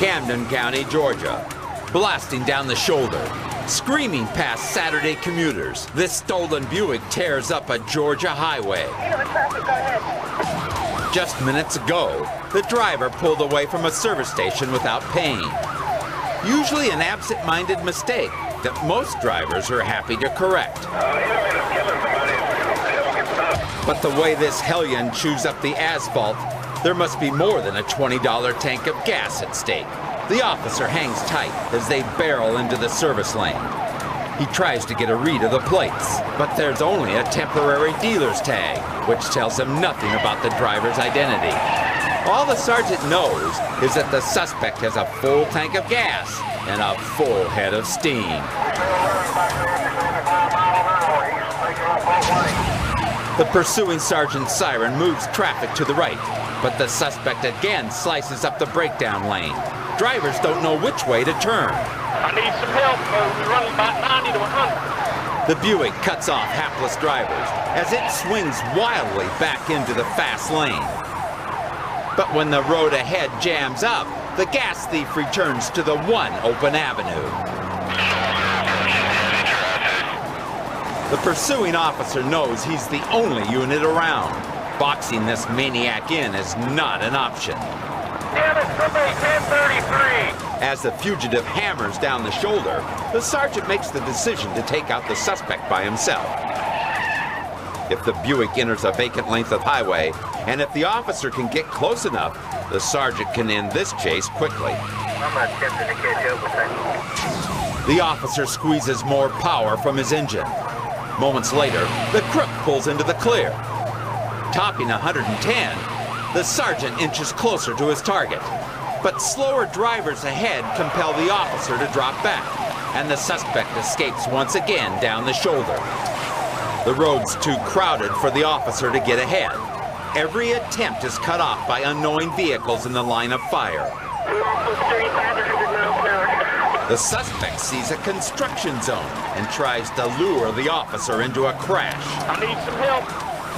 Camden County, Georgia. Blasting down the shoulder, screaming past Saturday commuters, this stolen Buick tears up a Georgia highway. Just minutes ago, the driver pulled away from a service station without paying. Usually an absent-minded mistake that most drivers are happy to correct. But the way this hellion chews up the asphalt, there must be more than a $20 tank of gas at stake. The officer hangs tight as they barrel into the service lane. He tries to get a read of the plates, but there's only a temporary dealer's tag, which tells him nothing about the driver's identity. All the sergeant knows is that the suspect has a full tank of gas and a full head of steam. The pursuing sergeant's siren moves traffic to the right, but the suspect again slices up the breakdown lane. Drivers don't know which way to turn. I need some help. We're running about 90 to 100. The Buick cuts off hapless drivers as it swings wildly back into the fast lane. But when the road ahead jams up, the gas thief returns to the one open avenue. The pursuing officer knows he's the only unit around. Boxing this maniac in is not an option. Damn it, somebody 1033. As the fugitive hammers down the shoulder, the sergeant makes the decision to take out the suspect by himself. If the Buick enters a vacant length of highway, and if the officer can get close enough, the sergeant can end this chase quickly. I'm not tempted to catch up with that. The officer squeezes more power from his engine. Moments later, the crook pulls into the clear. Topping 110, the sergeant inches closer to his target. But slower drivers ahead compel the officer to drop back, and the suspect escapes once again down the shoulder. The road's too crowded for the officer to get ahead. Every attempt is cut off by unknowing vehicles in the line of fire. The suspect sees a construction zone and tries to lure the officer into a crash. I need some help.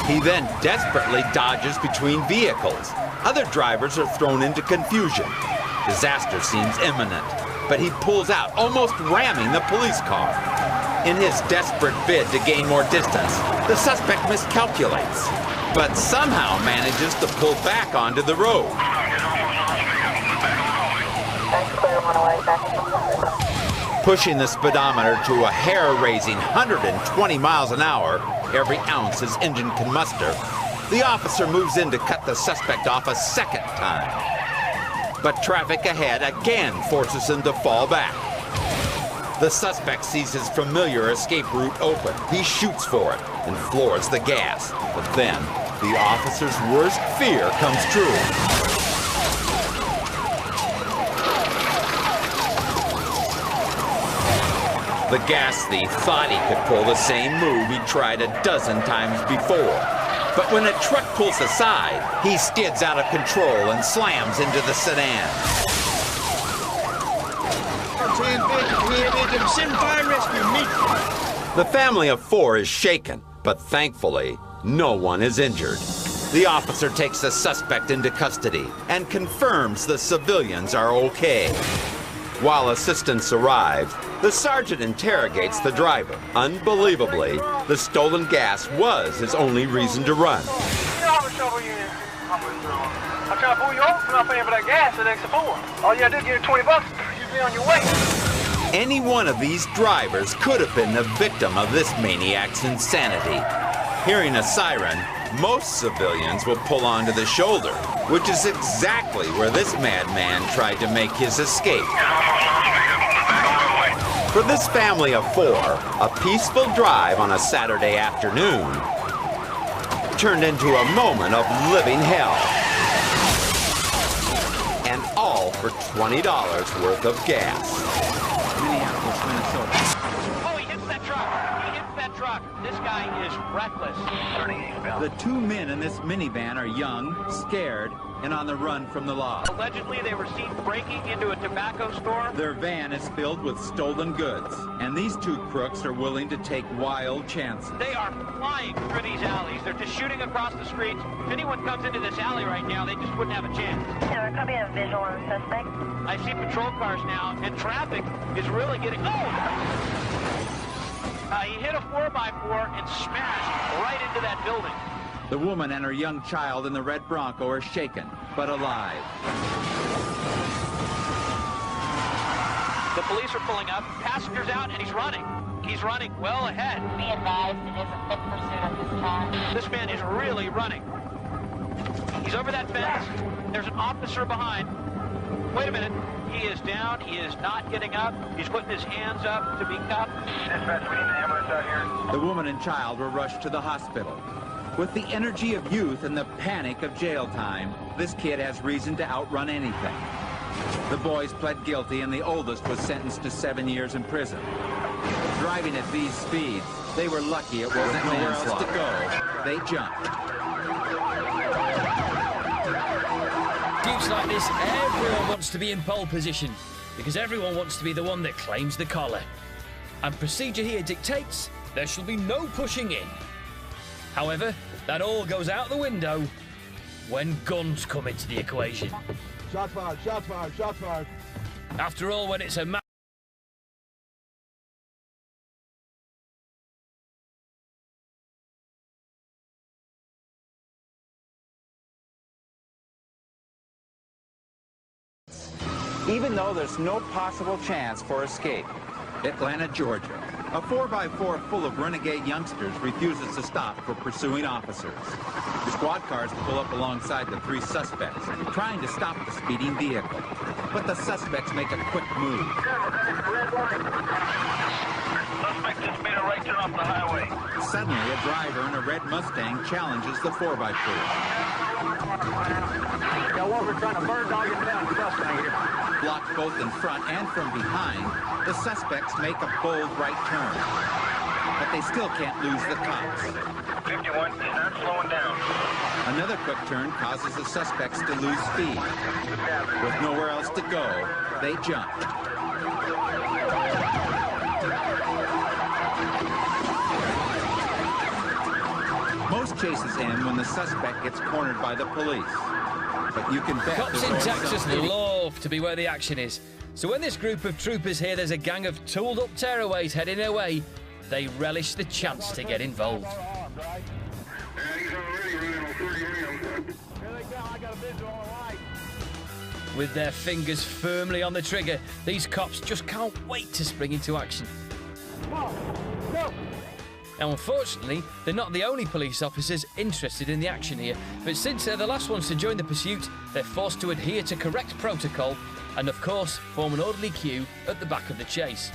He then desperately dodges between vehicles. Other drivers are thrown into confusion. Disaster seems imminent, but he pulls out, almost ramming the police car. In his desperate bid to gain more distance, the suspect miscalculates, but somehow manages to pull back onto the road. Pushing the speedometer to a hair-raising 120 miles an hour, every ounce his engine can muster, the officer moves in to cut the suspect off a second time. But traffic ahead again forces him to fall back. The suspect sees his familiar escape route open. He shoots for it and floors the gas. But then, the officer's worst fear comes true. The gas thief thought he could pull the same move he tried a dozen times before. But when a truck pulls aside, he skids out of control and slams into the sedan. The family of four is shaken, but thankfully, no one is injured. The officer takes the suspect into custody and confirms the civilians are okay. While assistance arrives, the sergeant interrogates the driver. Unbelievably, the stolen gas was his only reason to run. I'm trying to pull you over, you're not paying for that gas at extra 4. All you gotta do is give you $20, you'll be on your way. Any one of these drivers could have been the victim of this maniac's insanity. Hearing a siren, most civilians will pull onto the shoulder, which is exactly where this madman tried to make his escape. For this family of four, a peaceful drive on a Saturday afternoon turned into a moment of living hell. And all for $20 worth of gas. Oh, he hits that truck. He hits that truck. This guy is reckless. The two men in this minivan are young, scared, and on the run from the law. Allegedly, they were seen breaking into a tobacco store. Their van is filled with stolen goods, and these two crooks are willing to take wild chances. They are flying through these alleys. They're just shooting across the streets. If anyone comes into this alley right now, they just wouldn't have a chance. There could be a visual on the suspect. I see patrol cars now, and traffic is really getting... Oh! He hit a 4x4 and smashed right into that building. The woman and her young child in the red Bronco are shaken, but alive. The police are pulling up, passengers out, and he's running. He's running well ahead. Be advised, it is a quick pursuit at this time. This man is really running. He's over that fence. There's an officer behind. Wait a minute. He is down. He is not getting up. He's putting his hands up to be cuffed. Dispatch, we need an ambulance out here. The woman and child were rushed to the hospital. With the energy of youth and the panic of jail time, this kid has reason to outrun anything. The boys pled guilty, and the oldest was sentenced to 7 years in prison. Driving at these speeds, they were lucky it wasn't nowhere else to go. They jumped. Pursuits like this, everyone wants to be in pole position, because everyone wants to be the one that claims the collar. And procedure here dictates there shall be no pushing in. However, that all goes out the window when guns come into the equation. Shots fired, shots fired, shots fired. After all, when it's a Even though there's no possible chance for escape. Atlanta, Georgia. A 4x4 full of renegade youngsters refuses to stop for pursuing officers. The squad cars pull up alongside the three suspects, trying to stop the speeding vehicle. But the suspects make a quick move. Suspect just made a right turn off the highway. Suddenly, a driver in a red Mustang challenges the 4x4. Got one, we're trying to bird dog it down. Mustang here. Blocked both in front and from behind, the suspects make a bold right turn. But they still can't lose the cops. 51, not slowing down. Another quick turn causes the suspects to lose speed. With nowhere else to go, they jump. Most chases end when the suspect gets cornered by the police. But you can bet cops in Texas love to be where the action is. So when this group of troopers hear there's a gang of tooled-up tearaways heading their way, they relish the chance to get involved. With their fingers firmly on the trigger, these cops just can't wait to spring into action. Now, unfortunately, they're not the only police officers interested in the action here, but since they're the last ones to join the pursuit, they're forced to adhere to correct protocol and, of course, form an orderly queue at the back of the chase.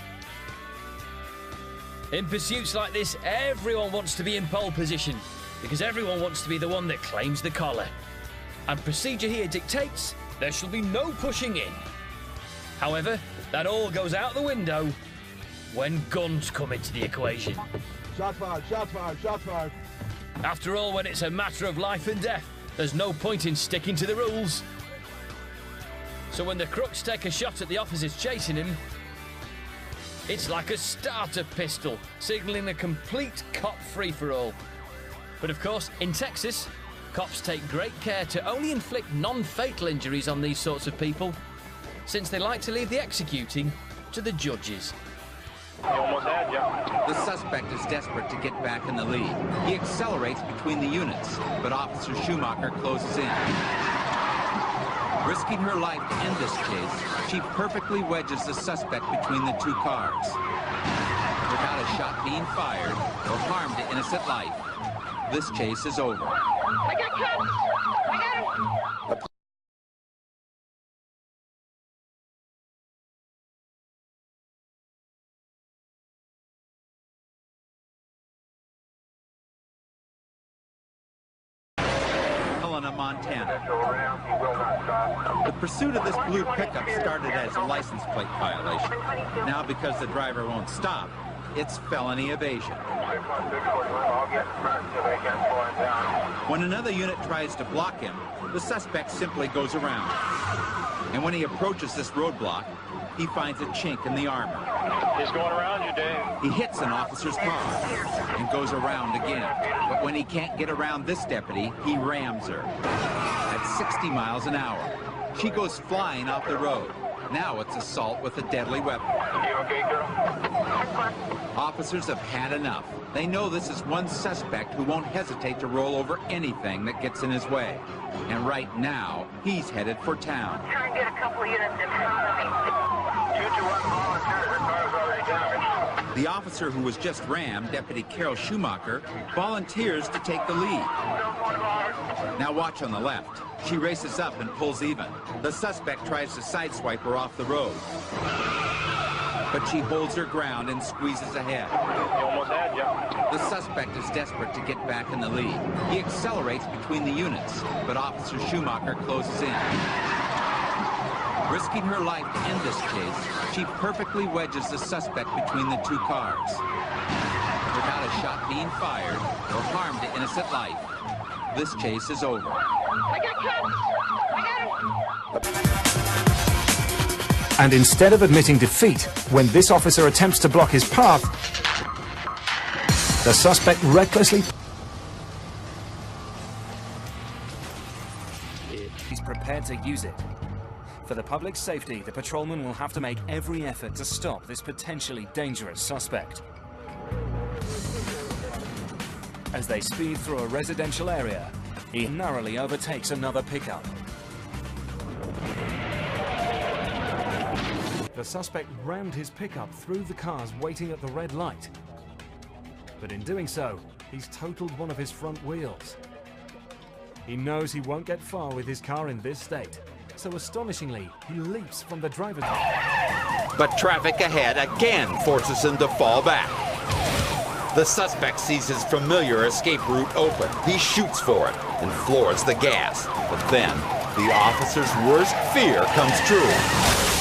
In pursuits like this, everyone wants to be in pole position, because everyone wants to be the one that claims the collar. And procedure here dictates there shall be no pushing in. However, that all goes out the window when guns come into the equation. Shots fired, shots fired, shots fired. After all, when it's a matter of life and death, there's no point in sticking to the rules. So when the crooks take a shot at the officers chasing him, it's like a starter pistol, signalling a complete cop free-for-all. But of course, in Texas, cops take great care to only inflict non-fatal injuries on these sorts of people, since they like to leave the executing to the judges. Almost had you. The suspect is desperate to get back in the lead. He accelerates between the units, but Officer Schumacher closes in. Risking her life to end this chase, she perfectly wedges the suspect between the two cars. Without a shot being fired or harm to innocent life, this chase is over. I got cops! I got him! Montana. The pursuit of this blue pickup started as a license plate violation. Now, because the driver won't stop, it's felony evasion. When another unit tries to block him, the suspect simply goes around. And when he approaches this roadblock, he finds a chink in the armor. He's going around you, Dave. He hits an officer's car and goes around again. But when he can't get around this deputy, he rams her at 60 miles an hour. She goes flying off the road. Now it's assault with a deadly weapon. You okay, girl? Officers have had enough. They know this is one suspect who won't hesitate to roll over anything that gets in his way. And right now, he's headed for town. Try and get a couple of units in front of me. You two unvolunteered. The car's already damaged. The officer who was just rammed, Deputy Carol Schumacher, volunteers to take the lead. Now watch on the left. She races up and pulls even. The suspect tries to sideswipe her off the road. But she holds her ground and squeezes ahead. You almost had you. The suspect is desperate to get back in the lead. He accelerates between the units, but Officer Schumacher closes in. Risking her life to end this chase, she perfectly wedges the suspect between the two cars. Without a shot being fired or harm to innocent life, this chase is over. I got cut. I got him. And instead of admitting defeat, when this officer attempts to block his path, the suspect recklessly... He's prepared to use it. For the public's safety, the patrolman will have to make every effort to stop this potentially dangerous suspect. As they speed through a residential area, he narrowly overtakes another pickup. The suspect rammed his pickup through the cars waiting at the red light. But in doing so, he's totaled one of his front wheels. He knows he won't get far with his car in this state, so astonishingly, he leaps from the driver's seat. But traffic ahead again forces him to fall back. The suspect sees his familiar escape route open. He shoots for it and floors the gas. But then, the officer's worst fear comes true.